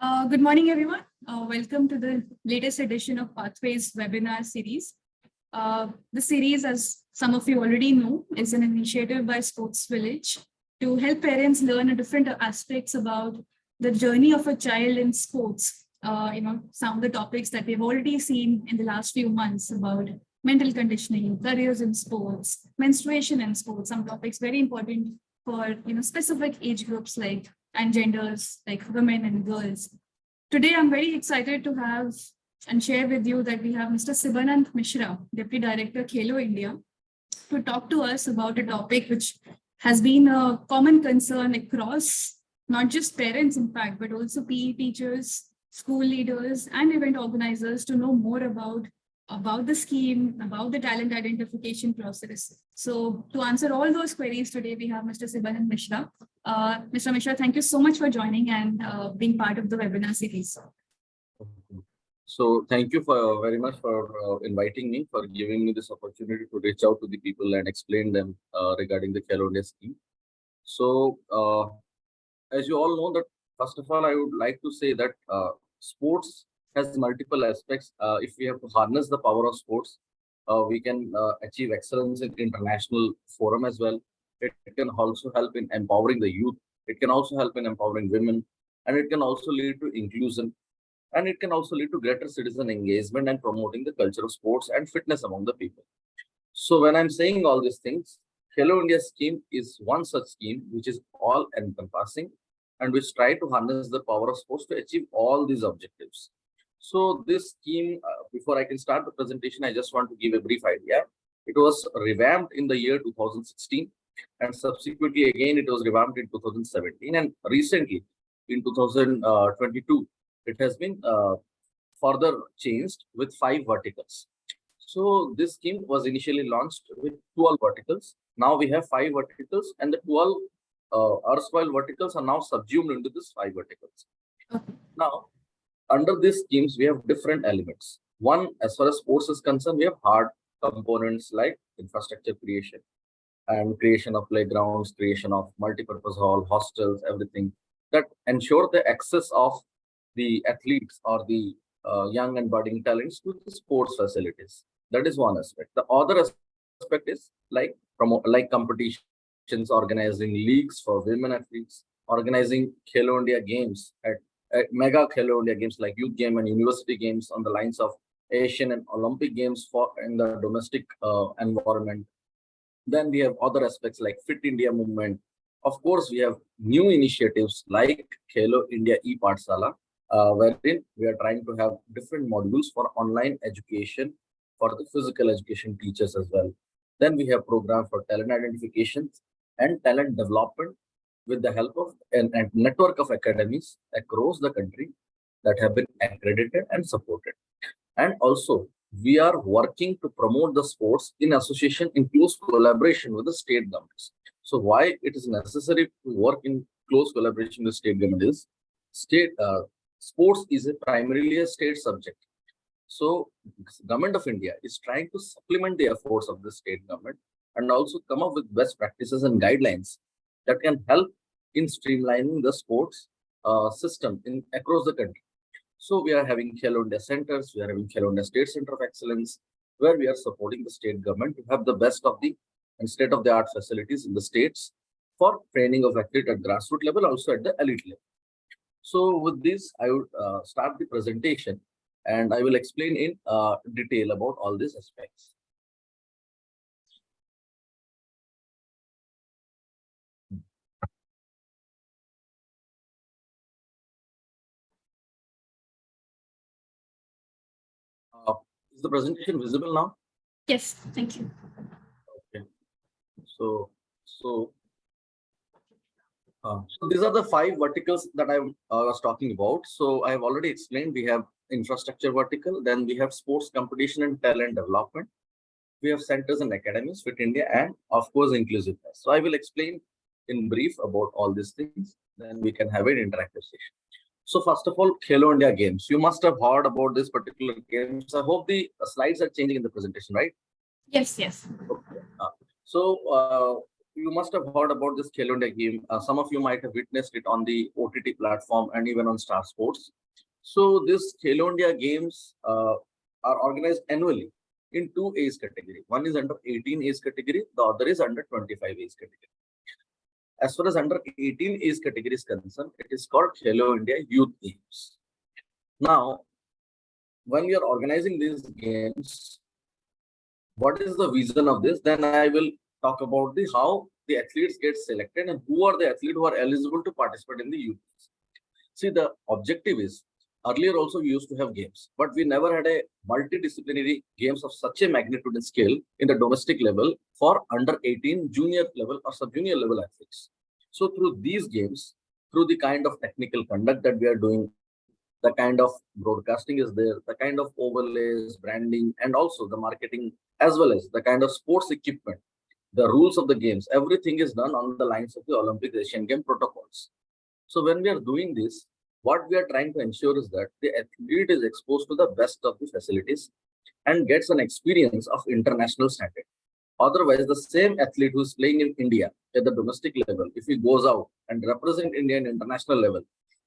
Good morning, everyone. Welcome to the latest edition of PathwayZ webinar series. The series, as some of you already know, is an initiative by Sportz Village to help parents learn different aspects about the journey of a child in sports. Some of the topics that we've already seen in the last few months about mental conditioning, careers in sports, menstruation in sports, some topics very important for specific age groups and genders like women and girls. Today, I'm very excited to have and share with you that we have Mr. Sivanand Mishra, Deputy Director, Khelo, India, to talk to us about a topic which has been a common concern across not just parents, in fact, but also PE teachers, school leaders, and event organizers to know more about the scheme, about the talent identification process. So to answer all those queries today, we have Mr. Sivanand Mishra. Mr. Mishra, thank you so much for joining and being part of the webinar series. So thank you very much for inviting me, for giving me this opportunity to reach out to the people and explain them regarding the Khelo India scheme. So as you all know that, first of all, I would like to say that sports has multiple aspects. If we have to harness the power of sports, we can achieve excellence in international forum as well. It can also help in empowering the youth. It can also help in empowering women, and it can also lead to inclusion, and it can also lead to greater citizen engagement and promoting the culture of sports and fitness among the people. So when I'm saying all these things, Khelo India scheme is one such scheme which is all encompassing and which try to harness the power of sports to achieve all these objectives. So this scheme, before I can start the presentation, I just want to give a brief idea. It was revamped in the year 2016, and subsequently again it was revamped in 2017, and recently in 2022 it has been further changed with 5 verticals. So this scheme was initially launched with 12 verticals. Now we have 5 verticals, and the 12 erstwhile verticals are now subsumed into these 5 verticals. Now, under these schemes, we have different elements. One, as far as sports is concerned, we have hard components like infrastructure creation and creation of playgrounds, creation of multi-purpose hall, hostels, everything that ensure the access of the athletes or the young and budding talents to the sports facilities. That is one aspect. The other aspect is like competitions, organizing leagues for women athletes, organizing Khelo India games at mega Khelo India games like youth game and university games on the lines of Asian and Olympic games for in the domestic environment. Then we have other aspects like Fit India movement. Of course, we have new initiatives like Khelo India e-Pathshala, wherein we are trying to have different modules for online education for the physical education teachers as well. Then we have program for talent identification and talent development with the help of a network of academies across the country that have been accredited and supported. And also, we are working to promote the sports in association in close collaboration with the state governments. So why it is necessary to work in close collaboration with state government is sports is primarily a state subject. So government of India is trying to supplement the efforts of the state government and also come up with best practices and guidelines that can help in streamlining the sports system across the country. So we are having Khelo India centers, we are having Khelo India State Center of Excellence, where we are supporting the state government to have the best of the and state-of-the-art facilities in the states for training of athletes at grassroots level, also at the elite level. So with this, I would start the presentation and I will explain in detail about all these aspects. Is the presentation visible now? Yes, thank you. Okay. So these are the 5 verticals that I was talking about. So I have already explained. We have infrastructure vertical, then we have sports competition and talent development. We have centers and academies, Fit India, and of course inclusiveness. So I will explain in brief about all these things. Then we can have an interactive session. So first of all, Khelo India Games. You must have heard about this particular games. I hope the slides are changing in the presentation, right? Yes, yes. Okay. So you must have heard about this Khelo India game. Some of you might have witnessed it on the OTT platform and even on Star Sports. So this Khelo India games are organized annually in two age category. One is under 18 age category, the other is under 25 age category. As far as under 18 age category is concerned, it is called Khelo India Youth Games. Now, when we are organizing these games, what is the vision of this? Then I will talk about the how the athletes get selected and who are the athletes who are eligible to participate in the youth. See, the objective is, earlier also we used to have games, but we never had a multidisciplinary games of such a magnitude and scale in the domestic level for under 18 junior level or sub-junior level athletes. So through these games, through the kind of technical conduct that we are doing, the kind of broadcasting is there, the kind of overlays, branding, and also the marketing, as well as the kind of sports equipment, the rules of the games, everything is done on the lines of the Olympic Asian Game protocols. So when we are doing this, what we are trying to ensure is that the athlete is exposed to the best of the facilities and gets an experience of international standard. Otherwise, the same athlete who is playing in India at the domestic level, if he goes out and represent India at international level,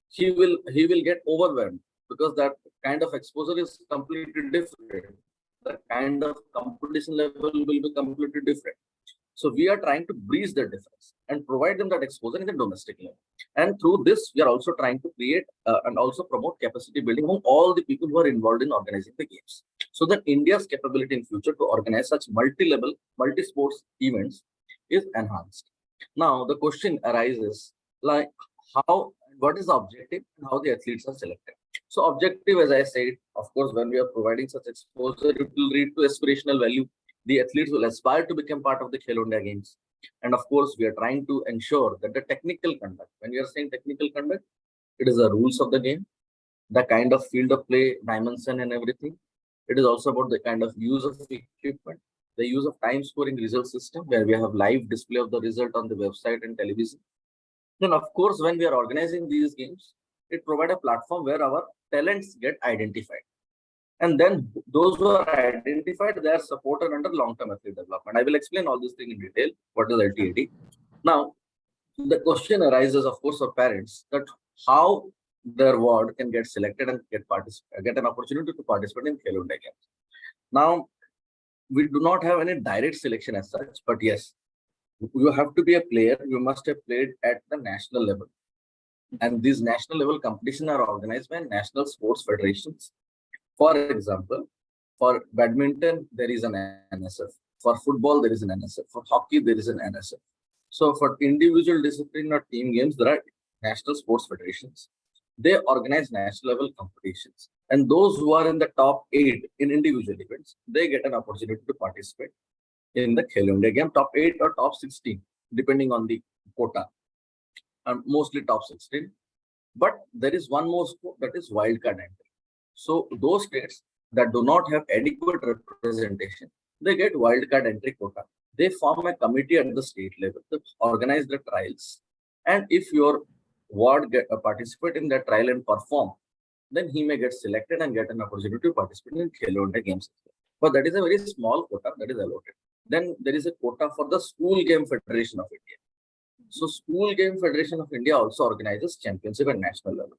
he will get overwhelmed because that kind of exposure is completely different. The kind of competition level will be completely different. So we are trying to bridge the difference and provide them that exposure in the domestic level. And through this, we are also trying to create and also promote capacity building among all the people who are involved in organizing the games, so that India's capability in future to organize such multi-level, multi-sports events is enhanced. Now, the question arises like what is the objective and how the athletes are selected. So objective, as I said, of course, when we are providing such exposure, it will lead to aspirational value. The athletes will aspire to become part of the Khelo India Games. And of course, we are trying to ensure that the technical conduct, when we are saying technical conduct, it is the rules of the game, the kind of field of play, dimension and everything. It is also about the kind of use of equipment, the use of time scoring result system, where we have live display of the result on the website and television. Then, of course, when we are organizing these games, it provides a platform where our talents get identified. And then those who are identified, they are supported under long-term athlete development. I will explain all this thing in detail. What is LTAD? Now, the question arises, of course, for parents that how their ward can get selected and get an opportunity to participate in Khelo India Games. Now, we do not have any direct selection as such, but yes, you have to be a player. You must have played at the national level. And these national level competitions are organized by national sports federations. For example, for badminton, there is an NSF. For football, there is an NSF. For hockey, there is an NSF. So for individual discipline or team games, there are national sports federations. They organize national level competitions. And those who are in the top 8 in individual events, they get an opportunity to participate in the Khelo India game, top 8 or top 16, depending on the quota, and mostly top 16. But there is one more scope, that is wildcard entry. So those states that do not have adequate representation, they get wildcard entry quota. They form a committee at the state level to organize the trials. And if your ward participate in that trial and perform, then he may get selected and get an opportunity to participate in Khelo India Games. But that is a very small quota that is allotted. Then there is a quota for the School Game Federation of India. So School Game Federation of India also organizes championship at national level.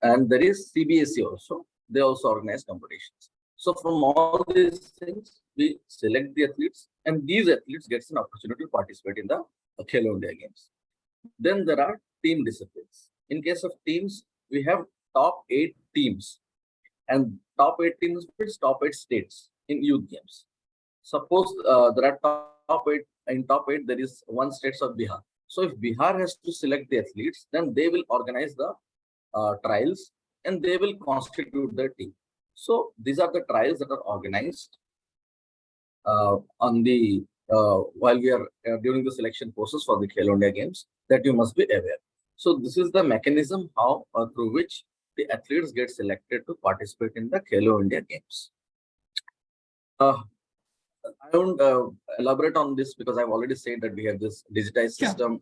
And there is CBSE also. They also organize competitions. So from all these things, we select the athletes, and these athletes get an opportunity to participate in the Khelo India Games. Then there are team disciplines. In case of teams, we have top 8 teams, and top 8 teams means top 8 states in youth games. Suppose there are top 8. In top 8, there is one state of Bihar. So if Bihar has to select the athletes, then they will organize the trials and they will constitute their team. So these are the trials that are organized on the while we are during the selection process for the Khelo India Games, that you must be aware. So this is the mechanism how through which the athletes get selected to participate in the Khelo India Games. I won't elaborate on this because I've already said that we have this digitized system.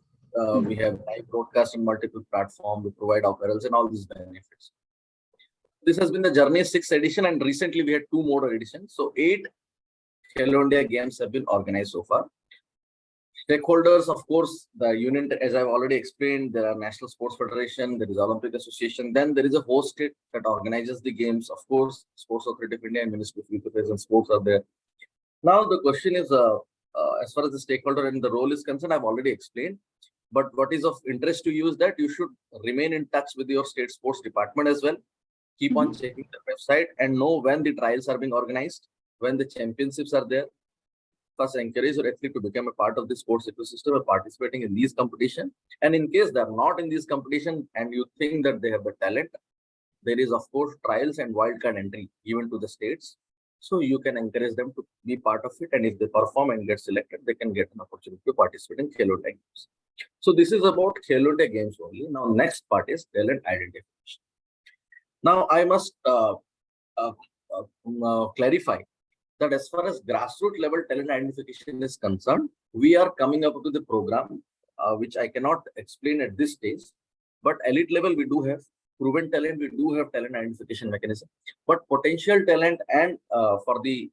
We have live broadcast on multiple platforms. We provide apparels and all these benefits. This has been the Journey 6th edition, and recently we had 2 more editions. So 8 Khelo India Games have been organized so far. Stakeholders, of course, the union, as I've already explained, there are National Sports Federation, there is Olympic Association, then there is a host state that organizes the games. Of course, Sports Authority of India and Ministry of Youth Affairs and Sports are there. Now, the question is, as far as the stakeholder and the role is concerned, I've already explained. But what is of interest to you is that you should remain in touch with your state sports department as well. Keep on checking the website and know when the trials are being organized, when the championships are there. First, encourage your athlete to become a part of the sports ecosystem or participating in these competitions. And in case they're not in these competitions and you think that they have the talent, there is, of course, trials and wildcard entry given to the states. So you can encourage them to be part of it. And if they perform and get selected, they can get an opportunity to participate in Khelo India Games. So this is about Khelo India Games only. Now, next part is talent identification. Now, I must clarify that as far as grassroots level talent identification is concerned, we are coming up with the program, which I cannot explain at this stage. But elite level, we do have proven talent, we do have talent identification mechanism. But potential talent and for the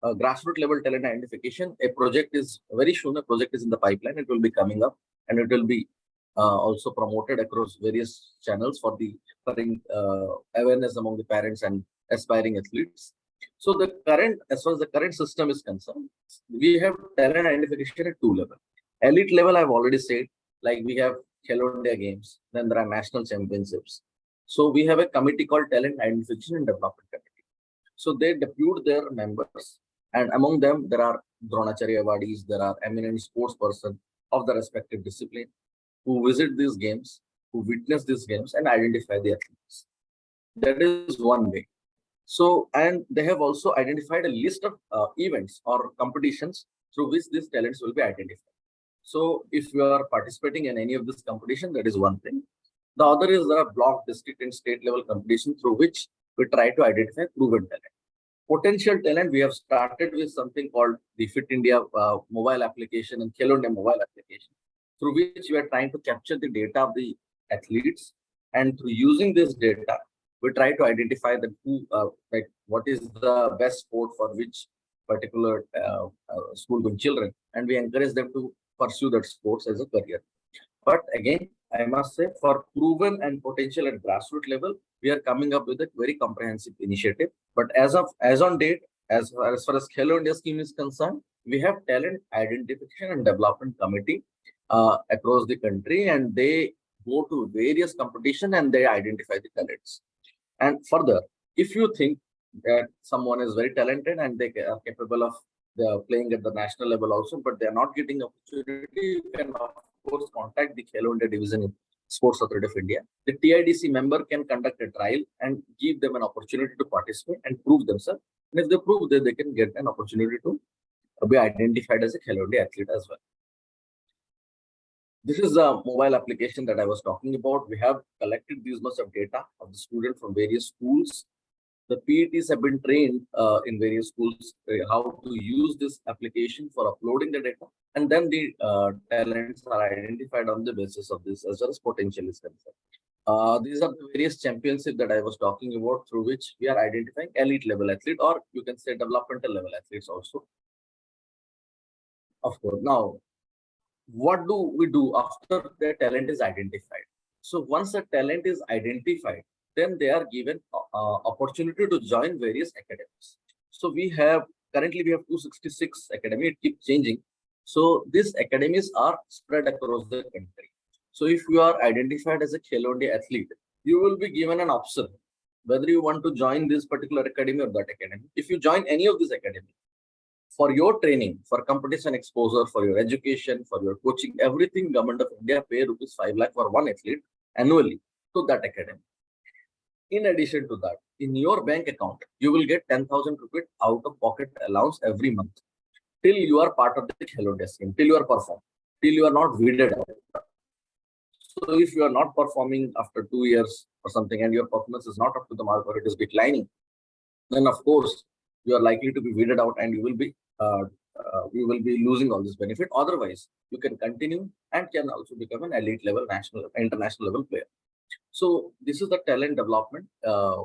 grassroots level talent identification, a project is very soon, a project is in the pipeline. It will be coming up and it will be also promoted across various channels for the awareness among the parents and aspiring athletes. So the current, as far as the current system is concerned, we have talent identification at two levels. Elite level, I've already said, like we have Khelo India Games, then there are national championships. So we have a committee called Talent Identification and Development Committee. So they depute their members, and among them there are Dronacharya awardees, there are eminent sports persons of the respective discipline who visit these games, who witness these games and identify the athletes. That is one way. So, and they have also identified a list of events or competitions through which these talents will be identified. So, if you are participating in any of this competition, that is one thing. The other is there are block, district, and state level competition through which we try to identify proven talent. Potential talent, we have started with something called the Fit India mobile application and Khelo India mobile application, through which we are trying to capture the data of the athletes, and through using this data, we try to identify that like what is the best sport for which particular school-going children, and we encourage them to pursue that sports as a career. But again, I must say, for proven and potential at grassroots level, we are coming up with a very comprehensive initiative. But as on date, as far as Khelo India scheme is concerned, we have talent identification and development committee across the country, and they go to various competitions and they identify the talents. And further, if you think that someone is very talented and they are capable of playing at the national level also, but they are not getting opportunity, you can of course contact the Khelo India division in Sports Authority of India. The TIDC member can conduct a trial and give them an opportunity to participate and prove themselves. And if they prove that, they can get an opportunity to be identified as a Khelo India athlete as well. This is a mobile application that I was talking about. We have collected this much of data of the students from various schools. The PETs have been trained in various schools how to use this application for uploading the data, and then the talents are identified on the basis of this as well as potential is concerned. These are the various championships that I was talking about, through which we are identifying elite level athlete, or you can say developmental level athletes also. Of course, now, what do we do after their talent is identified? So once the talent is identified, then they are given opportunity to join various academies. So currently we have 266 academies, it keeps changing. So these academies are spread across the country. So if you are identified as a Khelo India athlete, you will be given an option whether you want to join this particular academy or that academy. If you join any of these academies, for your training, for competition exposure, for your education, for your coaching, everything, Government of India pay rupees 5 lakh for one athlete annually to that academy. In addition to that, in your bank account, you will get 10,000 rupees out of pocket allowance every month till you are part of the Khelo India scheme, till you are performed, till you are not weeded out. So if you are not performing after 2 years or something and your performance is not up to the mark or it is declining, then of course you are likely to be weeded out and you will be losing all this benefit. Otherwise, you can continue and can also become an elite level, national, international level player. So this is the talent development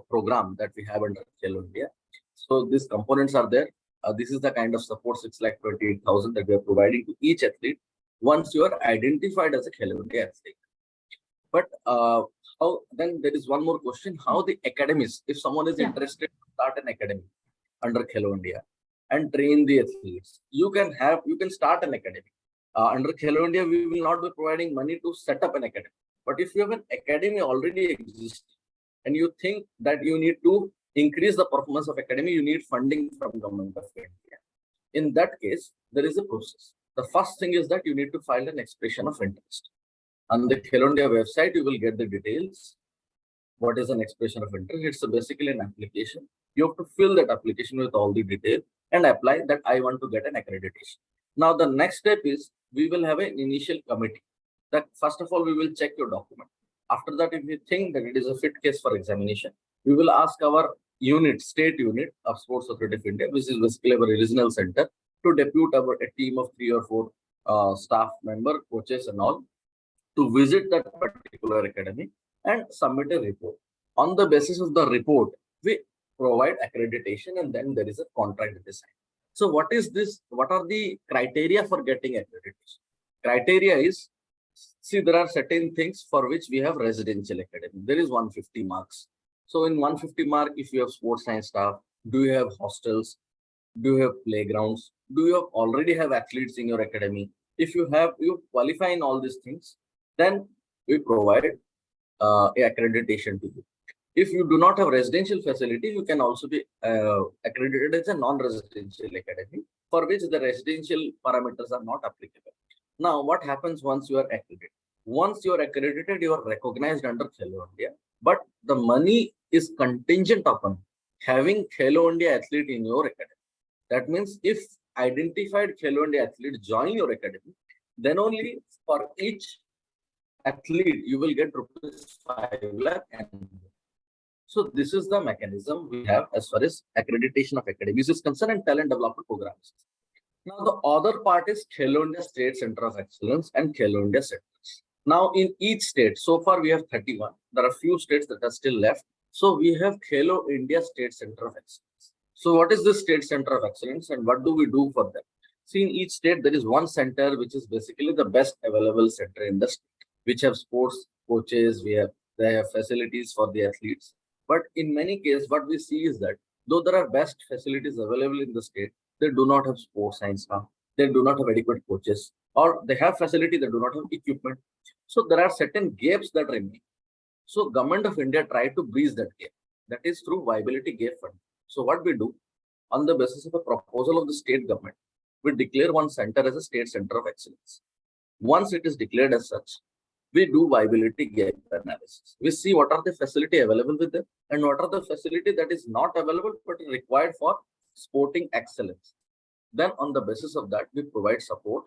program that we have under Khelo India. So these components are there. This is the kind of support 6,28,000 that we are providing to each athlete once you are identified as a Khelo India athlete. But how then there is one more question: how the academies, if someone is interested to start an academy under Khelo India and train the athletes, you can start an academy. Under Khelo India, we will not be providing money to set up an academy. But if you have an academy already existing and you think that you need to increase the performance of academy, you need funding from Government of India. In that case, there is a process. The first thing is that you need to file an expression of interest. On the Khelo India website, you will get the details. What is an expression of interest? It's basically an application. You have to fill that application with all the detail and apply that I want to get an accreditation. Now, the next step is we will have an initial committee. That first of all, we will check your document. After that, if we think that it is a fit case for examination, we will ask our unit, state unit of Sports Authority of India, which is basically our regional center, to depute a team of 3 or 4 staff member, coaches and all, to visit that particular academy and submit a report. On the basis of the report, we provide accreditation, and then there is a contract design. So what is this? What are the criteria for getting accreditation? Criteria is, see, there are certain things for which we have residential academy. There is 150 marks. So in 150 mark, if you have sports science staff, do you have hostels? Do you have playgrounds? Do you already have athletes in your academy? If you have, you qualify in all these things, then we provide accreditation to you. If you do not have residential facility, you can also be accredited as a non-residential academy, for which the residential parameters are not applicable. Now, what happens once you are accredited? Once you are accredited, you are recognized under Khelo India, but the money is contingent upon having Khelo India athlete in your academy. That means if identified Khelo India athlete join your academy, then only for each athlete you will get ₹5 lakh annually. So this is the mechanism we have as far as accreditation of academies is concerned and talent development programs. Now the other part is Khelo India State Center of Excellence and Khelo India Centers. Now in each state, so far we have 31. There are few states that are still left. So we have Khelo India State Center of Excellence. So what is this State Center of Excellence and what do we do for them? See, in each state there is one center which is basically the best available center in the state, which have sports coaches, they have facilities for the athletes. But in many cases, what we see is that though there are best facilities available in the state, they do not have sports science staff, they do not have adequate coaches, or they have facility, they do not have equipment. So there are certain gaps that remain. So Government of India tried to bridge that gap. That is through viability gap fund. So what we do, on the basis of a proposal of the state government, we declare one center as a state center of excellence. Once it is declared as such, we do viability gap analysis. We see what are the facility available with them and what are the facility that is not available but required for sporting excellence. Then on the basis of that, we provide support,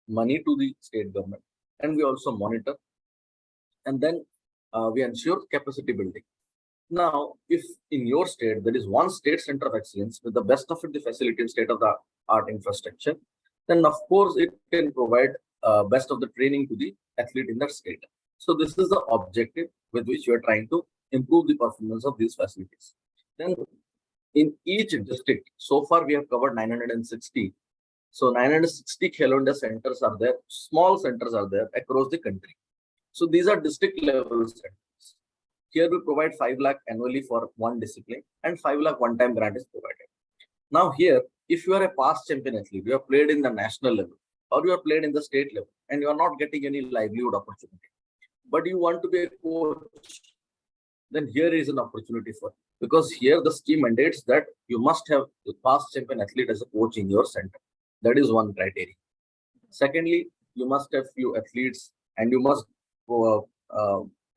money to the state government, and we also monitor. And then we ensure capacity building. Now, if in your state, there is one state center of excellence with the best of it, the facility and state-of-the-art infrastructure, then of course it can provide best of the training to the athlete in that state. So this is the objective with which you are trying to improve the performance of these facilities. Then in each district, so far we have covered 960. So 960 Khelo India centers are there, small centers are there across the country. So these are district level centers. Here we provide 5 lakh annually for one discipline and 5 lakh one-time grant is provided. Now here, if you are a past champion athlete, you have played in the national level or you have played in the state level and you are not getting any livelihood opportunity, but you want to be a coach, then here is an opportunity for you. Because here the scheme mandates that you must have the past champion athlete as a coach in your center. That is one criteria. Secondly, you must have few athletes and you must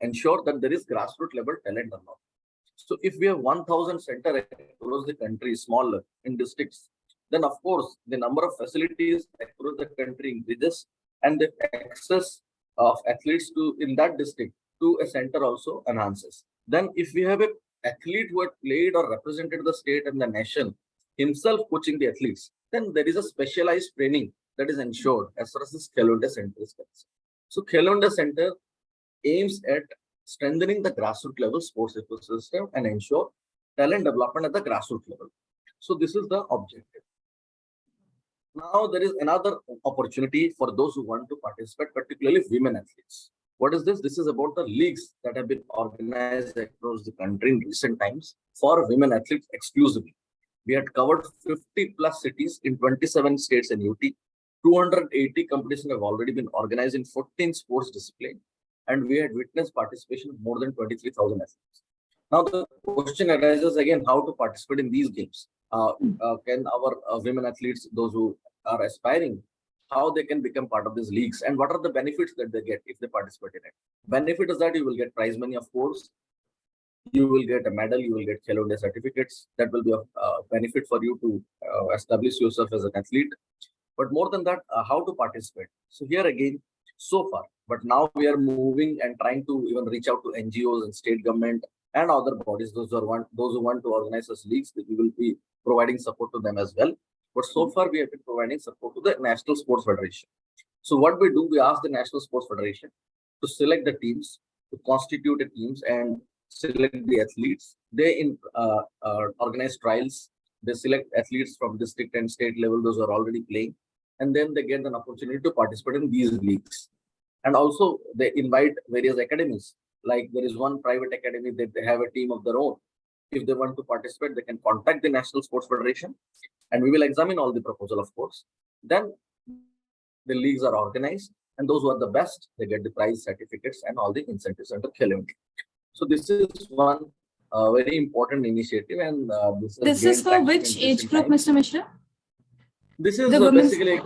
ensure that there is grassroots level talent or not. So if we have 1,000 center across the country, smaller in districts, then of course the number of facilities across the country increases and the access of athletes to in that district to a center also enhances. Then if we have an athlete who had played or represented the state and the nation himself coaching the athletes, then there is a specialized training that is ensured as far as this Khelo India Center is concerned. So Khelo India Center aims at strengthening the grassroots level sports ecosystem and ensure talent development at the grassroots level. So this is the objective. now there is another opportunity for those who want to participate, particularly women athletes. What is this? This is about the leagues that have been organized across the country in recent times for women athletes exclusively. We had covered 50 plus cities in 27 states and UT. 280 competitions have already been organized in 14 sports disciplines, and we had witnessed participation of more than 23,000 athletes. Now the question arises again, how to participate in these games? Can our women athletes, those who are aspiring, how they can become part of these leagues, and what are the benefits that they get if they participate in it? Benefit is that you will get prize money, of course. You will get a medal, you will get Khelo India certificates. That will be a benefit for you to establish yourself as an athlete. But more than that, how to participate? So here again, so far, but now we are moving and trying to even reach out to NGOs and state government and other bodies, those who want to organize such leagues, we will be providing support to them as well. But so far, we have been providing support to the National Sports Federation. So what we do, we ask the National Sports Federation to select the teams, to constitute the teams and select the athletes. They organize trials. They select athletes from district and state level, those who are already playing, and then they get an opportunity to participate in these leagues. And also they invite various academies. Like there is one private academy that they have a team of their own. If they want to participate, they can contact the National Sports Federation, and we will examine all the proposal, of course. Then the leagues are organized, and those who are the best, they get the prize certificates and all the incentives under Khelo India. So this is one very important initiative, and this is for which age group, Mr. Mishra? This is basically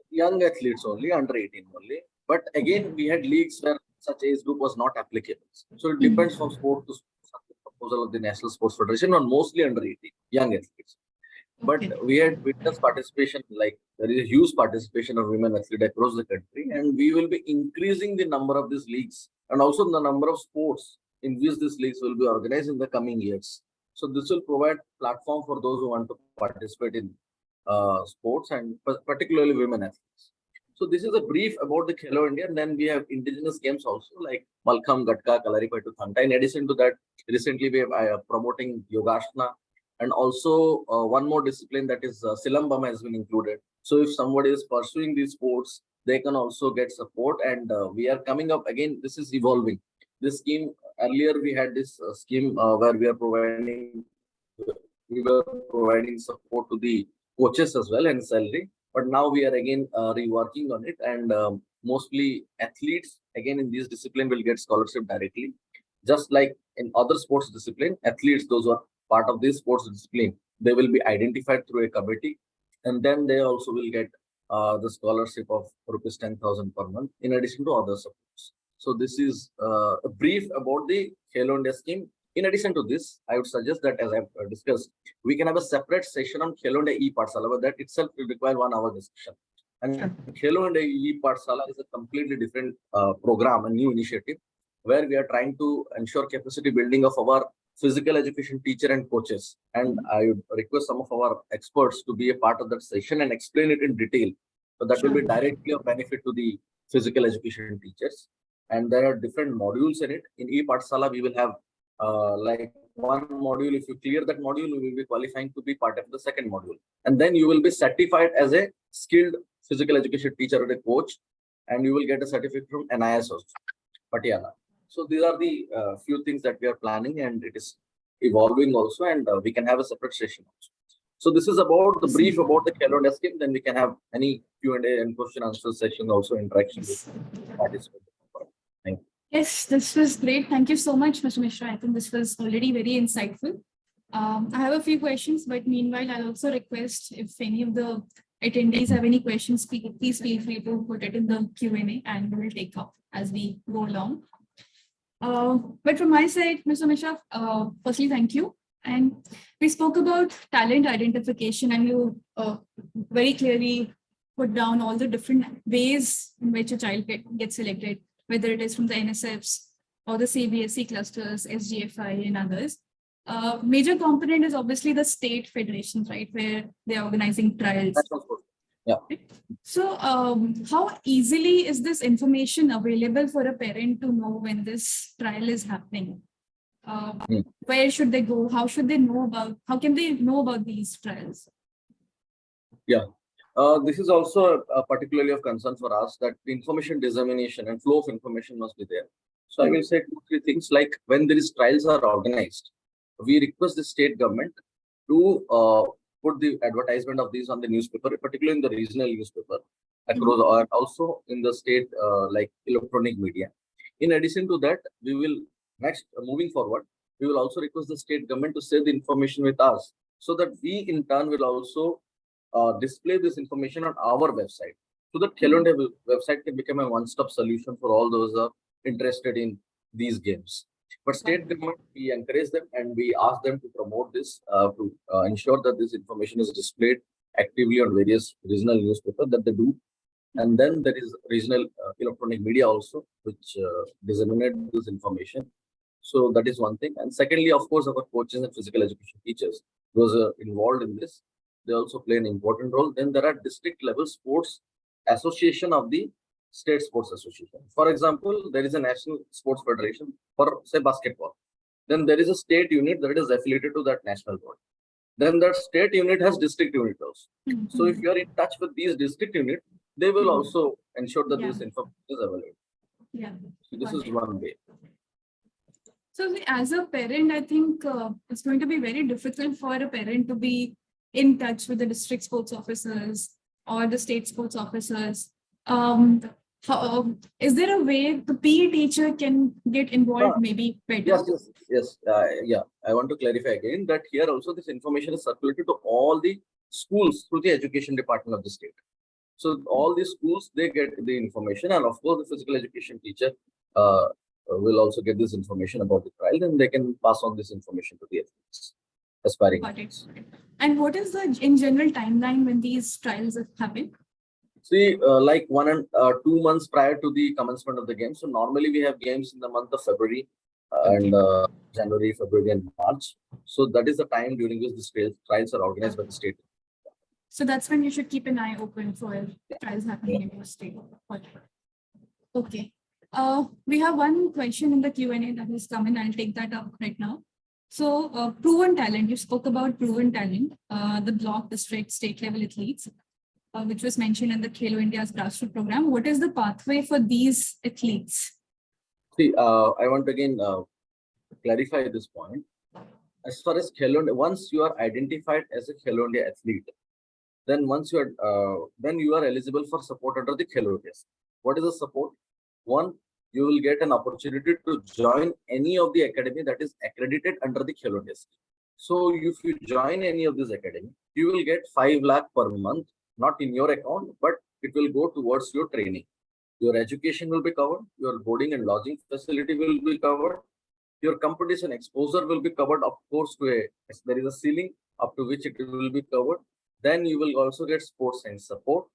young athletes only, under 18 only. But again, we had leagues where such age group was not applicable. So it depends from sport to sport, the proposal of the National Sports Federation, on mostly under 18, young athletes. But we had witnessed participation, like there is a huge participation of women athletes across the country, and we will be increasing the number of these leagues and also the number of sports in which these leagues will be organized in the coming years. So this will provide platform for those who want to participate in sports, and particularly women athletes. So this is a brief about the Khelo India, and then we have indigenous games also like Malkham, Gatka, Kalaripayattu, Thanta. In addition to that, recently we have promoting Yogashna, and also one more discipline, that is Silambam, has been included. So if somebody is pursuing these sports, they can also get support, and we are coming up again. This is evolving. This scheme, earlier we had this scheme where we were providing support to the coaches as well and salary. But now we are again reworking on it, and mostly athletes again in this discipline will get scholarship directly. Just like in other sports discipline, athletes, those who are part of this sports discipline, they will be identified through a committee, and then they also will get the scholarship of rupees 10,000 per month in addition to other supports. So this is a brief about the Khelo India scheme. In addition to this, I would suggest that, as I've discussed, we can have a separate session on Khelo India e-Pathshala, but that itself will require 1 hour discussion. And Khelo India e-Pathshala is a completely different program, a new initiative, where we are trying to ensure capacity building of our physical education teacher and coaches. And I would request some of our experts to be a part of that session and explain it in detail. So that will be directly of benefit to the physical education teachers. And there are different modules in it. In e-Pathshala, we will have like one module. If you clear that module, you will be qualifying to be part of the second module. And then you will be certified as a skilled physical education teacher or a coach, and you will get a certificate from NIS also, Patiala. So these are the few things that we are planning, and it is evolving also, and we can have a separate session also. So this is about the brief about the Khelo India scheme. Then we can have any Q&A and question answer session also, interaction with participants. Thank you. Yes, this was great. Thank you so much, Mr. Mishra. I think this was already very insightful. I have a few questions, but meanwhile, I'll also request if any of the attendees have any questions, please feel free to put it in the Q&A, and we will take up as we go along. But from my side, Mr. Mishra, firstly, thank you. And we spoke about talent identification, and you very clearly put down all the different ways in which a child gets selected, whether it is from the NSFs or the CBSE clusters, SGFI and others. Major component is obviously the state federations, right, where they're organizing trials. Yeah. So how easily is this information available for a parent to know when this trial is happening? Where should they go? How can they know about these trials? Yeah. This is also particularly of concern for us, that the information dissemination and flow of information must be there. So I will say 2-3 things, like when these trials are organized, we request the state government to put the advertisement of these on the newspaper, particularly in the regional newspaper across, or also in the state like electronic media. In addition to that, we will moving forward, we will also request the state government to share the information with us, so that we in turn will also display this information on our website, so that Khelo India website can become a one-stop solution for all those who are interested in these games. But state government, we encourage them and we ask them to promote this to ensure that this information is displayed actively on various regional newspapers that they do. And then there is regional electronic media also, which disseminate this information. So that is one thing. And secondly, of course, our coaches and physical education teachers, those are involved in this, they also play an important role. Then there are district level sports association of the state sports association. For example, there is a national sports federation for, say, basketball. Then there is a state unit that is affiliated to that national board. Then that state unit has district unit also. So if you are in touch with these district units, they will also ensure that this information is available. Yeah. So this is one way. So as a parent, I think it's going to be very difficult for a parent to be in touch with the district sports officers or the state sports officers. Is there a way the PE teacher can get involved maybe better? Yes. Yeah. I want to clarify again that here also this information is circulated to all the schools through the education department of the state. So all the schools, they get the information, and of course the physical education teacher will also get this information about the trial, and they can pass on this information to the athletes. Aspiring. Got it. And what is the in general timeline when these trials happen? See, like 1 and 2 months prior to the commencement of the game. So normally we have games in the month of February and January, February, and March. So that is the time during which the trials are organized by the state. So that's when you should keep an eye open for trials happening in your state. Okay. We have one question in the Q&A that has come in. I'll take that up right now. So proven talent, you spoke about proven talent, the block, district, state level athletes, which was mentioned in the Khelo India's grassroots program. What is the pathway for these athletes? See, I want to again clarify this point. As far as Khelo India, once you are identified as a Khelo India athlete, then once you are, then you are eligible for support under the Khelo India. What is the support? One, you will get an opportunity to join any of the academy that is accredited under the Khelo India. So if you join any of this academy, you will get 5 lakh per month, not in your account, but it will go towards your training. Your education will be covered, your boarding and lodging facility will be covered, your competition exposure will be covered, of course, there is a ceiling up to which it will be covered. Then you will also get sports science support.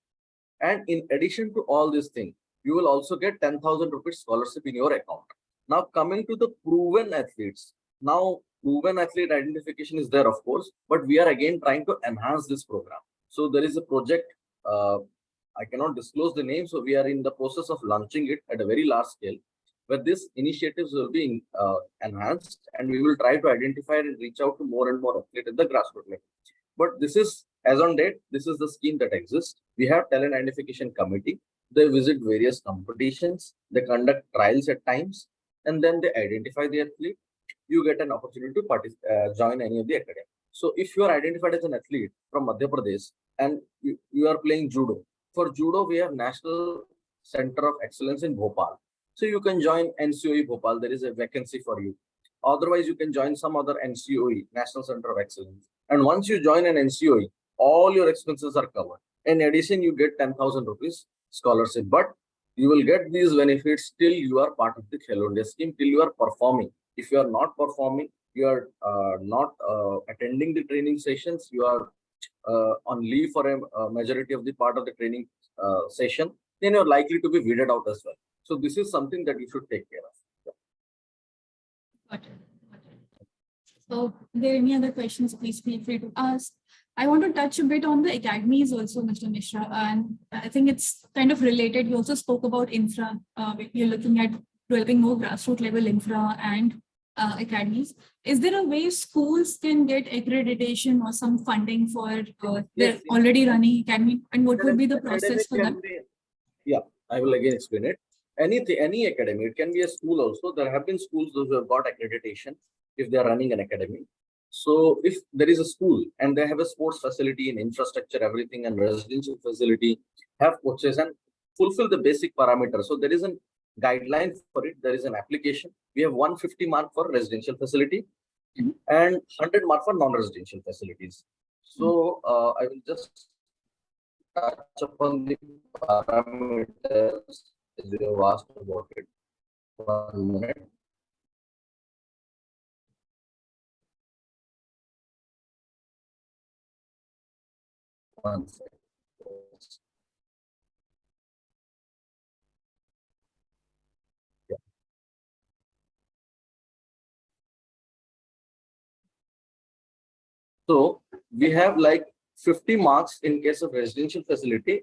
And in addition to all these things, you will also get 10,000 rupees scholarship in your account. Now coming to the proven athletes. Now proven athlete identification is there, of course, but we are again trying to enhance this program. So there is a project, I cannot disclose the name. So we are in the process of launching it at a very large scale, where these initiatives will be enhanced, and we will try to identify and reach out to more and more athletes at the grassroots level. But this is, as on date, this is the scheme that exists. We have talent identification committee. They visit various competitions, they conduct trials at times, and then they identify the athlete. You get an opportunity to join any of the academy. So if you are identified as an athlete from Madhya Pradesh and you are playing judo, for judo we have National Center of Excellence in Bhopal. So you can join NCOE Bhopal, there is a vacancy for you. Otherwise, you can join some other NCOE, National Center of Excellence. And once you join an NCOE, all your expenses are covered. In addition, you get 10,000 rupees scholarship, but you will get these benefits till you are part of the Khelo India scheme, till you are performing. If you are not performing, you are not attending the training sessions, you are on leave for a majority of the part of the training session, then you're likely to be weeded out as well. So this is something that you should take care of. Got it. So if there are any other questions, please feel free to ask. I want to touch a bit on the academies also, Mr. Mishra, and I think it's kind of related. You also spoke about infra. You're looking at developing more grassroots level infra and academies. Is there a way schools can get accreditation or some funding for their Yes, already running academy? And what would be the academic process for that? can be, yeah, I will again explain it. Anything, any academy, it can be a school also. There have been schools those who have got accreditation if they are running an academy. So if there is a school and they have a sports facility and infrastructure, everything, and residential facility, have coaches and fulfill the basic parameters. So there is a guideline for it. There is an application. We have 150 mark for residential facility and 100 mark for non-residential facilities. So I will just touch upon the parameters as you have asked about it. 1 minute. One second. Yeah. So we have like 50 marks in case of residential facility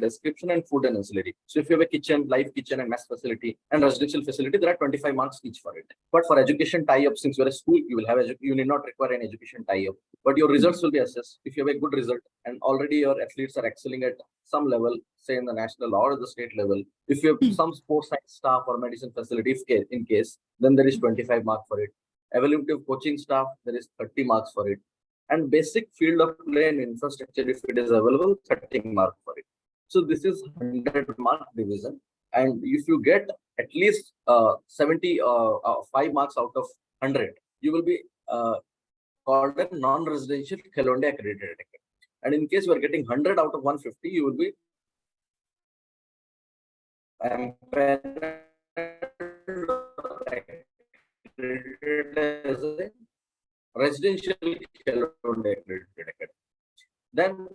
description and food and ancillary. So if you have a kitchen, live kitchen and mess facility and residential facility, there are 25 marks each for it. But for education tie-up, since you're a school, you will have you need not require an education tie-up, but your results will be assessed. If you have a good result and already your athletes are excelling at some level, say in the national or the state level, if you have some sports science staff or medicine facility, in case, then there is 25 marks for it. Evaluative coaching staff, there is 30 marks for it. And basic field of play and infrastructure, if it is available, 30 mark for it. So this is 100 mark division. And if you get at least 75 marks out of 100, you will be called a non-residential Khelo accredited. And in case you are getting 100 out of 150, you will be accredited as a residential accredited. Then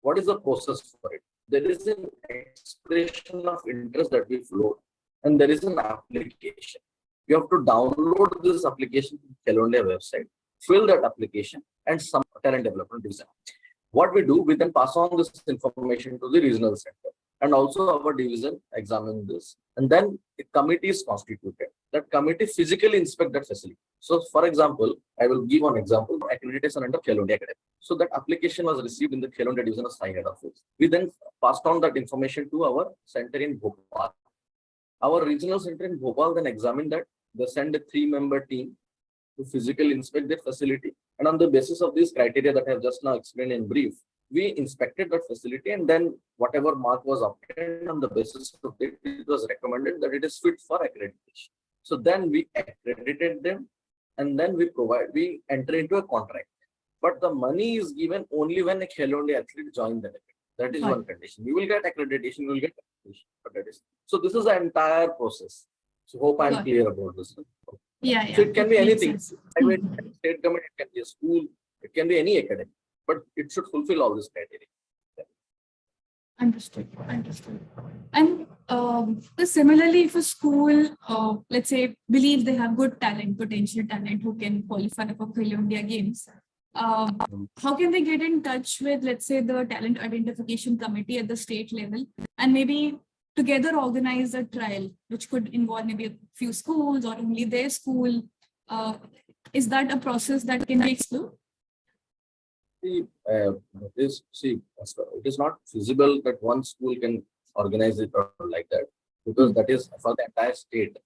what is the process for it? There is an expression of interest that we float, and there is an application. You have to download this application to Khelo website, fill that application, and some talent development design. What we do, we then pass on this information to the regional center, and also our division examine this, and then a committee is constituted. That committee physically inspect that facility. So, for example, I will give one example: accreditation under Khelo Academy. So that application was received in the Khelo division of Sai head office. We then passed on that information to our center in Bhopal. Our regional center in Bhopal then examined that. They send a 3-member team to physically inspect their facility, and on the basis of these criteria that I have just now explained in brief, we inspected that facility, and then whatever mark was obtained, on the basis of it, it was recommended that it is fit for accreditation. So then we accredited them, and then we enter into a contract. But the money is given only when a Khelo athlete joins the academy. That is one condition. You will get accreditation, you will get accreditation. But that is so. This is the entire process. So hope I'm clear about this. Yeah. So it can be anything. Private, state government, it can be a school, it can be any academy, but it should fulfill all this criteria. Understood. And similarly, if a school, let's say, believes they have good talent, potential talent, who can qualify for Khelo India Games, how can they get in touch with, let's say, the talent identification committee at the state level, and maybe together organize a trial, which could involve maybe a few schools or only their school? Is that a process that can be explored? It is not feasible that one school can organize it like that, because that is for the entire state.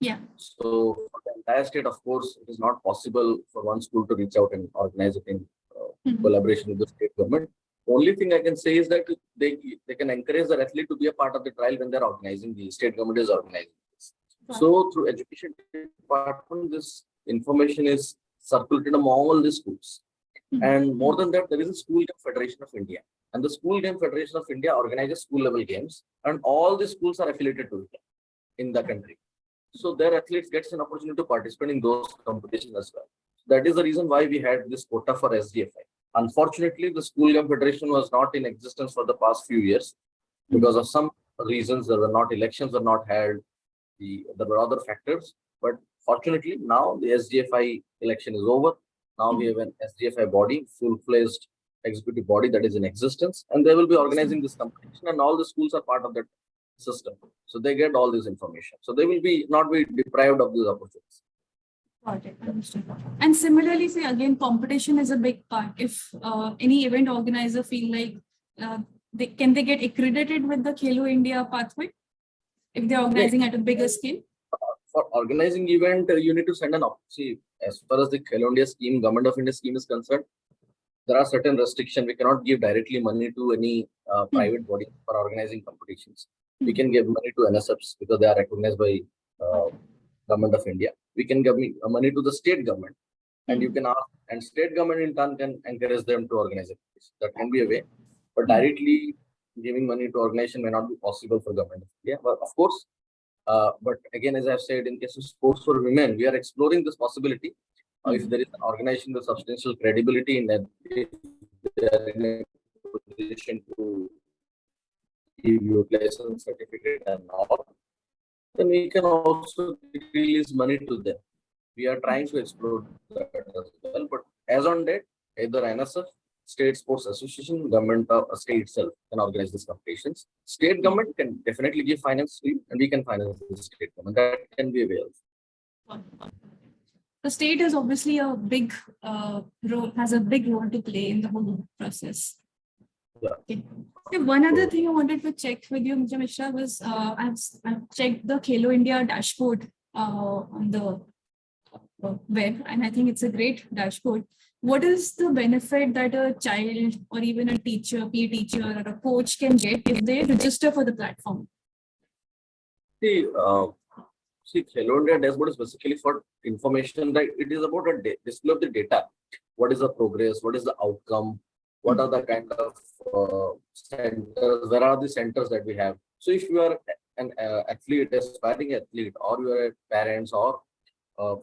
Yeah. So for the entire state, of course, it is not possible for one school to reach out and organize it in collaboration with the state government. Only thing I can say is that they can encourage the athlete to be a part of the trial when they're organizing, the state government is organizing this. Right. So through education department, this information is circulated among all the schools. And more than that, there is a School Game Federation of India, and the School Game Federation of India organizes school level games, and all the schools are affiliated to it in the country. So their athletes gets an opportunity to participate in those competitions as well. That is the reason why we had this quota for SDFI. Unfortunately, the School Game Federation was not in existence for the past few years because of some reasons. There were not elections, were not held. There were other factors, but fortunately now the SDFI election is over. Now we have an SDFI body, full-fledged executive body that is in existence, and they will be organizing this competition, and all the schools are part of that system. So they get all this information. So they will not be deprived of these opportunities. Got it. Understood. And similarly, say again, competition is a big part. If any event organizer feel like can they get accredited with the Khelo India pathway if they're organizing at a bigger scale? For organizing event, you need to send see, as far as the Khelo India scheme, Government of India scheme is concerned, there are certain restrictions. We cannot give directly money to any private body for organizing competitions. We can give money to NSFs because they are recognized by Government of India. We can give money to the state government, and you can ask, and state government in turn can encourage them to organize it. That can be a way, but directly giving money to organization may not be possible for Government of India. But of course, but again, as I've said, in case of sports for women, we are exploring this possibility. If there is an organization with substantial credibility in that, if they are in a position to give you license certificate and all, then we can also release money to them. We are trying to explore that as well. But as on date, either NSF, State Sports Association, government of state itself can organize these competitions. State government can definitely give finance to you, and we can finance the state government. That can be available. The state is obviously a big role, has a big role to play in the whole process. Yeah. Okay. One other thing I wanted to check with you, Mr. Mishra, was I've checked the Khelo India dashboard on the web, and I think it's a great dashboard. What is the benefit that a child or even a teacher, PE teacher or a coach can get if they register for the platform? See, Khelo India dashboard is basically for information, that it is about a display of the data. What is the progress? What is the outcome? What are the kind of centers? Where are the centers that we have? So if you are an athlete, aspiring athlete, or you are a parents or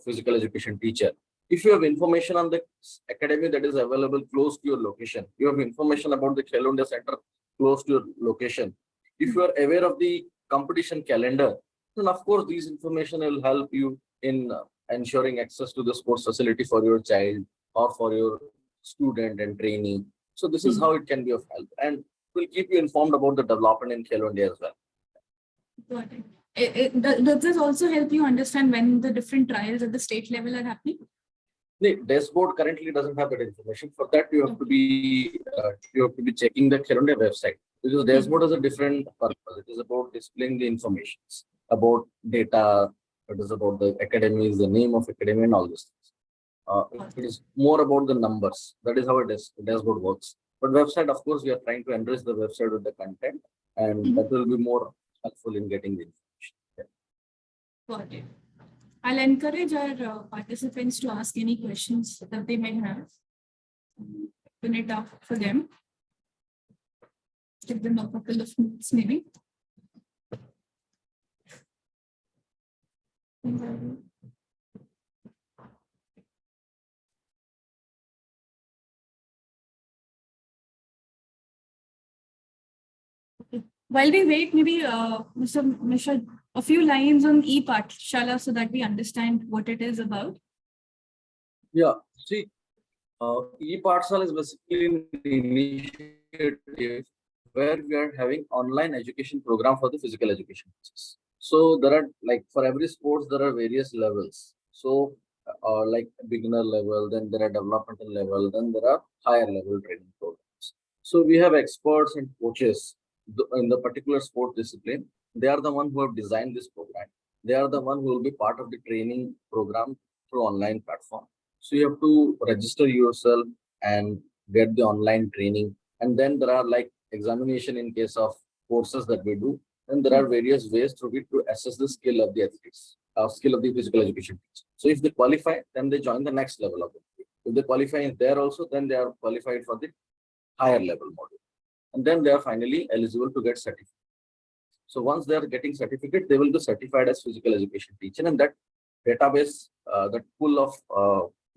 physical education teacher, if you have information on the academy that is available close to your location, you have information about the Khelo India Center close to your location, if you are aware of the competition calendar, then of course these information will help you in ensuring access to the sports facility for your child or for your student and trainee. So this is how it can be of help, and will keep you informed about the development in Khelo India as well. Got it. Does this also help you understand when the different trials at the state level are happening? The dashboard currently doesn't have that information. For that, you have to be checking the Khelo India website, because dashboard has a different purpose. It is about displaying the information about data. It is about the academies, the name of academy, and all these things. It is more about the numbers. That is how the dashboard works. But website, of course, we are trying to enrich the website with the content, and that will be more helpful in getting the information. Yeah. Got it. I'll encourage our participants to ask any questions that they may have. Open it up for them. Give them a couple of minutes, maybe. While we wait, maybe Mr. Mishra, a few lines on e-Pathshala so that we understand what it is about. Yeah, see, e-Pathshala is basically an initiative where we are having online education program for the physical education teachers. So there are, like, for every sports, there are various levels. So like beginner level, then there are developmental level, then there are higher level training programs. So we have experts and coaches in the particular sport discipline. They are the one who have designed this program. They are the one who will be part of the training program through online platform. So you have to register yourself and get the online training. And then there are like examination in case of courses that we do. And there are various ways through which to assess the skill of the athletes, skill of the physical education teacher. So if they qualify, then they join the next level of it. If they qualify there also, then they are qualified for the higher level module. And then they are finally eligible to get certificate. So once they are getting certificate, they will be certified as physical education teacher, and that database, that pool of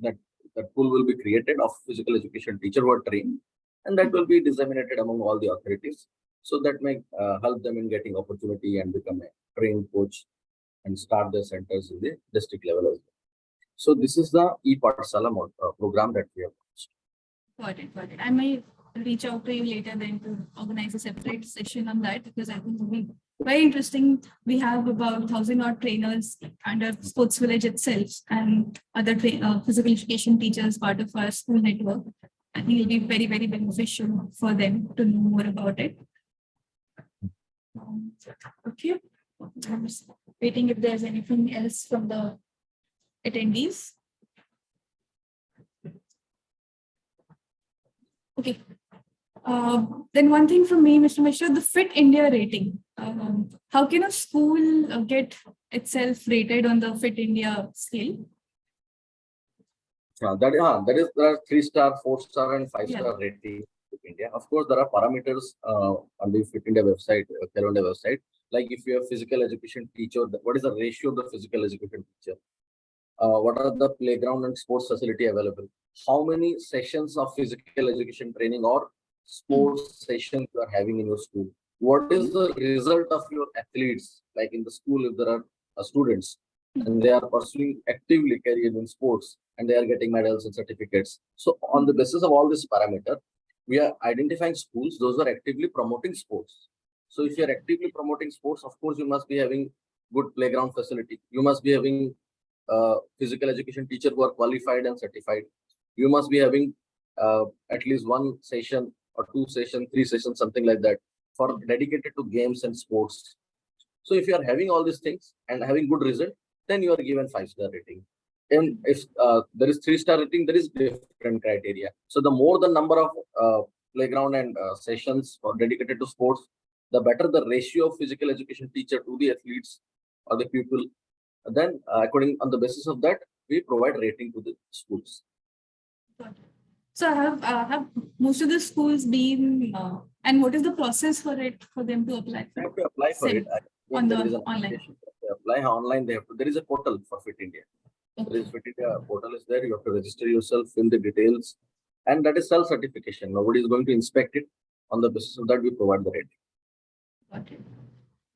that pool will be created of physical education teacher who are trained, and that will be disseminated among all the authorities. So that may help them in getting opportunity and become a trained coach and start their centers in the district level as well. So this is the e-Pathshala program that we have launched. Got it, got it. And my reach out to you later then to organize a separate session on that, because I think it'll be very interesting. We have about 1,000 odd trainers under Sportz Village itself and other physical education teachers part of our school network. I think it'll be very, very beneficial for them to know more about it. Okay. I'm just waiting if there's anything else from the attendees. Okay. Then one thing from me, Mr. Mishra, the Fit India rating. How can a school get itself rated on the Fit India scale? There are 3-star, 4-star, and 5-star rating in India. Of course, there are parameters on the Fit India website, Khelo India website. Like if you have physical education teacher, what is the ratio of the physical education teacher? What are the playground and sports facility available? How many sessions of physical education training or sports sessions you are having in your school? What is the result of your athletes? Like in the school, if there are students and they are pursuing actively career in sports and they are getting medals and certificates. So on the basis of all this parameter, we are identifying schools, those are actively promoting sports. So if you are actively promoting sports, of course, you must be having good playground facility. You must be having physical education teacher who are qualified and certified. You must be having at least 1 session or 2 sessions, 3 sessions, something like that, for dedicated to games and sports. So if you are having all these things and having good result, then you are given 5-star rating. And if there is 3-star rating, there is different criteria. So the more the number of playground and sessions or dedicated to sports, the better the ratio of physical education teacher to the athletes or the pupil. Then according on the basis of that, we provide rating to the schools. So have most of the schools been, and what is the process for it, for them to apply? They have to apply for it. On the online. They apply online. They have to. There is a portal for Fit India. Okay. There is Fit India portal is there. You have to register yourself, fill the details, and that is self-certification. Nobody is going to inspect it. On the basis of that, we provide the rating. Got it.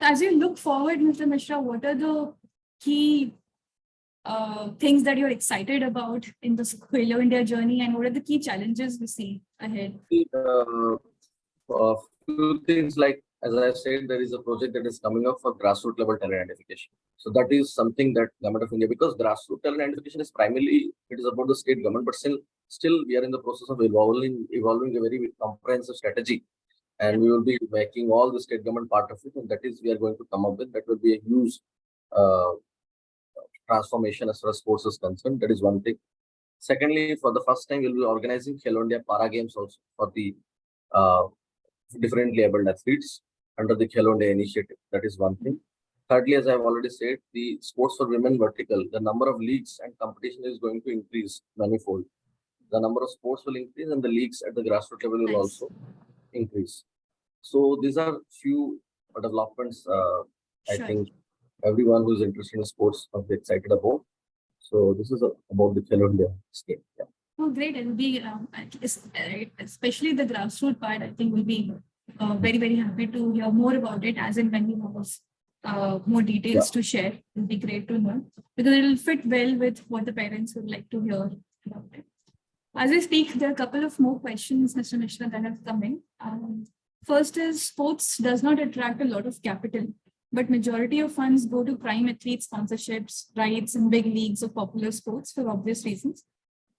As you look forward, Mr. Mishra, what are the key things that you're excited about in the Khelo India journey, and what are the key challenges we see ahead? A few things, like as I said, there is a project that is coming up for grassroots level talent identification. So that is something that Government of India, because grassroots talent identification is primarily, it is about the state government, but still we are in the process of evolving a very comprehensive strategy. And we will be making all the state government part of it, and that is we are going to come up with. That will be a huge transformation as far as sports is concerned. That is one thing. Secondly, for the first time, we'll be organizing Khelo India Para Games also for the differently abled athletes under the Khelo India initiative. That is one thing. Thirdly, as I have already said, the sports for women vertical, the number of leagues and competition is going to increase manifold. The number of sports will increase and the leagues at the grassroots level will also increase. So these are few developments I think everyone who is interested in sports must be excited about. So this is about the Khelo India scheme. Yeah. Oh, great. It will be, especially the grassroots part, I think we'll be very, very happy to hear more about it, as in when we have more details to share. It will be great to know, because it will fit well with what the parents would like to hear about it. As I speak, there are a couple of more questions, Mr. Mishra, that have come in. First is, sports does not attract a lot of capital, but majority of funds go to prime athlete sponsorships, rights, and big leagues of popular sports for obvious reasons.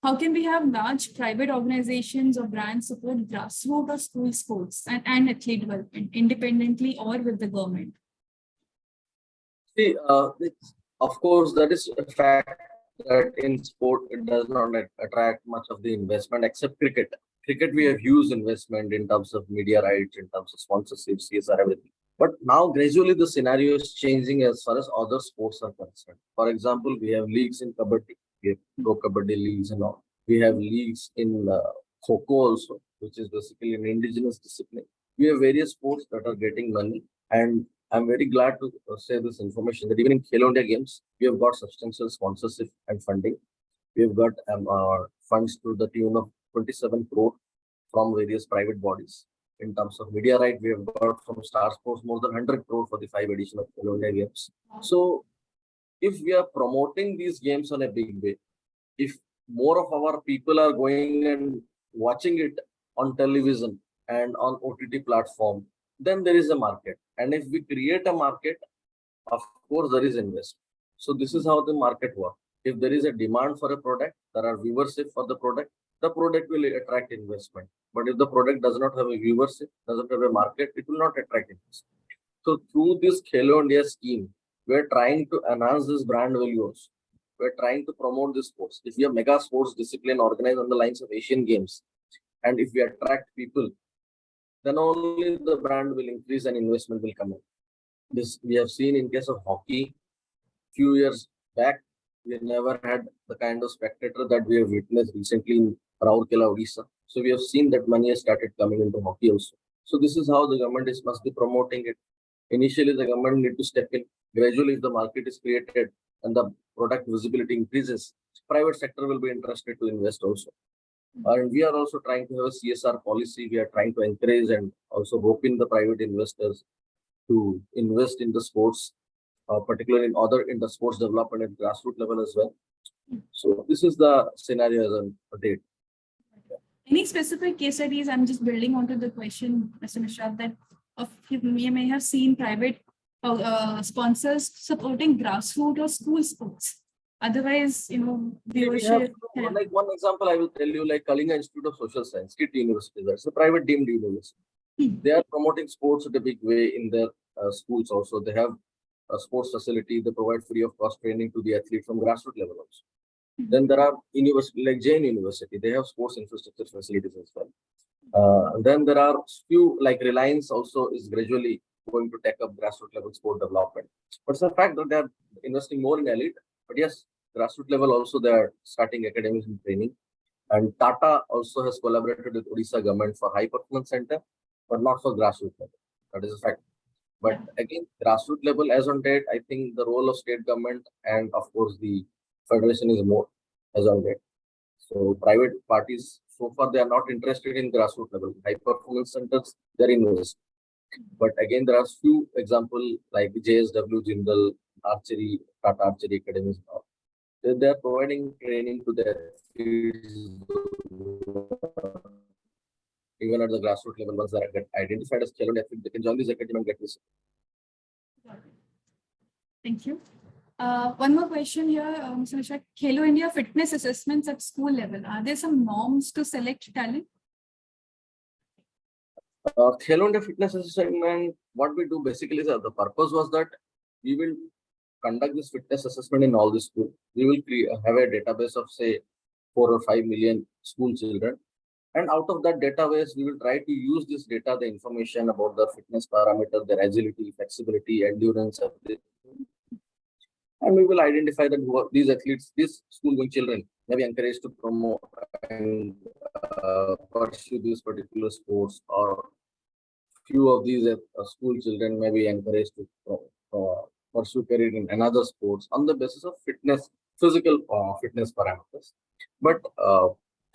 How can we have large private organizations or brands support grassroots or school sports and athlete development independently or with the government? See, of course, that is a fact that in sport, it does not attract much of the investment except cricket. Cricket, we have huge investment in terms of media rights, in terms of sponsorship, CSR, everything. But now gradually the scenario is changing as far as other sports are concerned. For example, we have leagues in Kabaddi, we have Pro Kabaddi leagues and all. We have leagues in Kho also, which is basically an indigenous discipline. We have various sports that are getting money, and I'm very glad to say this information that even in Khelo India Games, we have got substantial sponsorship and funding. We have got funds to the tune of 27 crore from various private bodies. In terms of media right, we have got from Star Sports more than 100 crore for the 5 edition of Khelo India Games. So if we are promoting these games on a big way, if more of our people are going and watching it on television and on OTT platform, then there is a market. And if we create a market, of course, there is investment. So this is how the market works. If there is a demand for a product, there are viewership for the product will attract investment. But if the product does not have a viewership, doesn't have a market, it will not attract investment. So through this Khelo India scheme, we're trying to enhance this brand values. We're trying to promote this sports. If we have mega sports discipline organized on the lines of Asian Games, and if we attract people, then only the brand will increase and investment will come in. This we have seen in case of hockey. Few years back, we never had the kind of spectator that we have witnessed recently in Rourkela, Odisha. So we have seen that money has started coming into hockey also. So this is how the government must be promoting it. Initially, the government need to step in. Gradually, if the market is created and the product visibility increases, private sector will be interested to invest also. And we are also trying to have a CSR policy. We are trying to encourage and also rope in the private investors to invest in the sports, particularly in the sports development at grassroots level as well. So this is the scenario as a date. Any specific case studies? I'm just building onto the question, Mr. Mishra, that you may have seen private sponsors supporting grassroots or school sports. Otherwise, viewership. Like one example, I will tell you, like Kalinga Institute of Social Science, KIT University, that's a private deemed university. They are promoting sports in a big way in their schools also. They have a sports facility. They provide free of cost training to the athletes from grassroots level also. Then there are universities like Jain University. They have sports infrastructure facilities as well. Then there are few like Reliance also is gradually going to take up grassroots level sport development. But it's a fact that they are investing more in elite. But yes, grassroots level also they are starting academies and training. And Tata also has collaborated with Odisha government for high performance center, but not for grassroots level. That is a fact. But again, grassroots level as on date, I think the role of state government and of course the federation is more as on date. So private parties, so far they are not interested in grassroots level. High performance centers, they're investing. But again, there are few examples like JSW, Jindal, Archery, Tata Archery Academies. They are providing training to their even at the grassroots level, once they are identified as Khelo athlete, they can join this academy and get this. Thank you. One more question here, Mr. Mishra. Khelo India fitness assessments at school level. Are there some norms to select talent? Khelo India fitness assessment, what we do basically is the purpose was that we will conduct this fitness assessment in all the schools. We will have a database of say 4 or 5 million school children. And out of that database, we will try to use this data, the information about the fitness parameter, their agility, flexibility, endurance, everything. And we will identify that these athletes, these school-going children may be encouraged to promote and pursue these particular sports, or few of these school children may be encouraged to pursue career in another sports on the basis of physical fitness parameters. But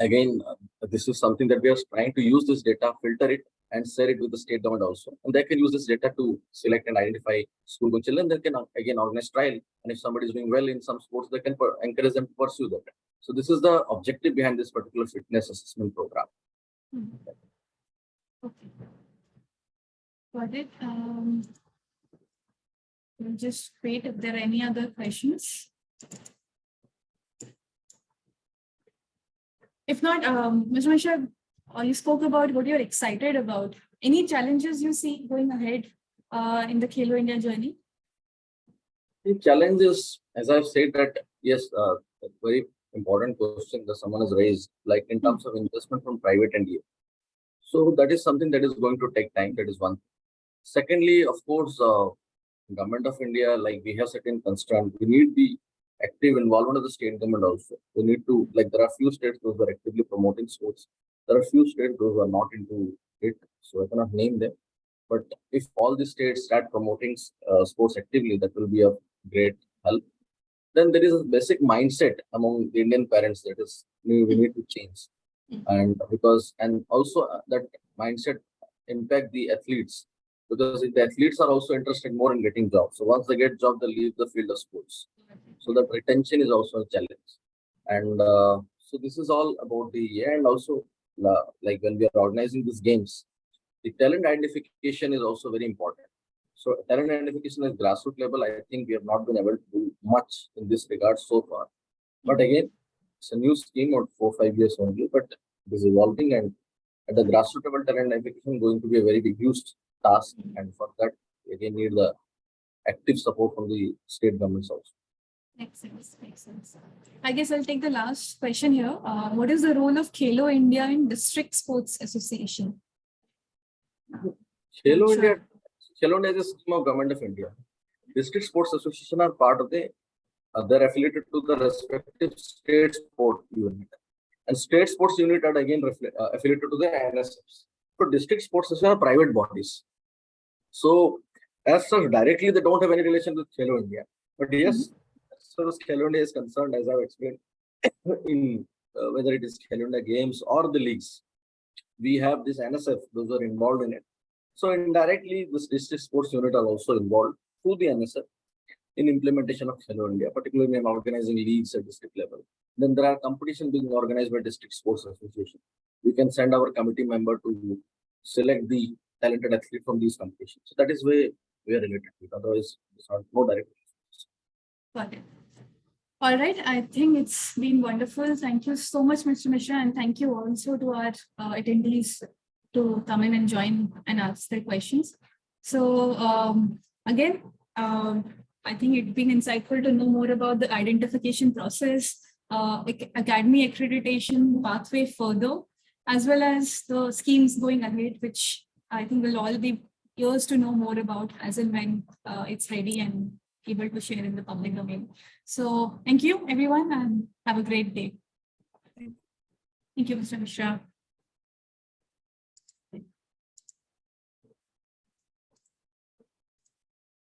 again, this is something that we are trying to use this data, filter it, and share it with the state government also. And they can use this data to select and identify school children. They can again organize trial. And if somebody is doing well in some sports, they can encourage them to pursue that. So this is the objective behind this particular fitness assessment program. Okay. Got it. We'll just wait if there are any other questions. If not, Mr. Mishra, you spoke about what you're excited about. Any challenges you see going ahead in the Khelo India journey? The challenge is, as I've said, that yes, a very important question that someone has raised, like in terms of investment from private and EU. So that is something that is going to take time. That is one. Secondly, of course, Government of India, like we have certain constraints. We need the active involvement of the state government also. We need to, like there are few states those are actively promoting sports. There are few states those are not into it. So I cannot name them. But if all the states start promoting sports actively, that will be of great help. Then there is a basic mindset among the Indian parents that is we need to change. And also that mindset impact the athletes, because the athletes are also interested more in getting jobs. So once they get job, they leave the field of sports. So that retention is also a challenge. And so this is all about the and also like when we are organizing these games, the talent identification is also very important. So talent identification at grassroots level, I think we have not been able to do much in this regard so far. But again, it's a new scheme of 4-5 years only, but it is evolving, and at the grassroots level, talent identification is going to be a very huge task. And for that, we again need the active support from the state governments also. Makes sense. Makes sense. I guess I'll take the last question here. What is the role of Khelo India in District Sports Association? Khelo Sure. India, Khelo India is a scheme of Government of India. District Sports Association are part of the, they're affiliated to the respective state sport unit. And state sports unit are again affiliated to the NSFs. So district sports association are private bodies. So as such, directly they don't have any relation with Khelo India. But yes, as far as Khelo India is concerned, as I've explained, in whether it is Khelo India games or the leagues, we have this NSF, those are involved in it. So indirectly, this district sports unit are also involved through the NSF in implementation of Khelo India, particularly in organizing leagues at district level. Then there are competitions being organized by district sports association. We can send our committee member to select the talented athlete from these competitions. So that is where we are related to it. Otherwise, it's not no direct. Got it. All right. I think it's been wonderful. Thank you so much, Mr. Mishra, and thank you also to our attendees to come in and join and ask their questions. So again, I think it's been insightful to know more about the identification process, academy accreditation, pathway further, as well as the schemes going ahead, which I think will all be yours to know more about as and when it's ready and able to share in the public domain. So thank you, everyone, and have a great day. Thank you, Mr. Mishra.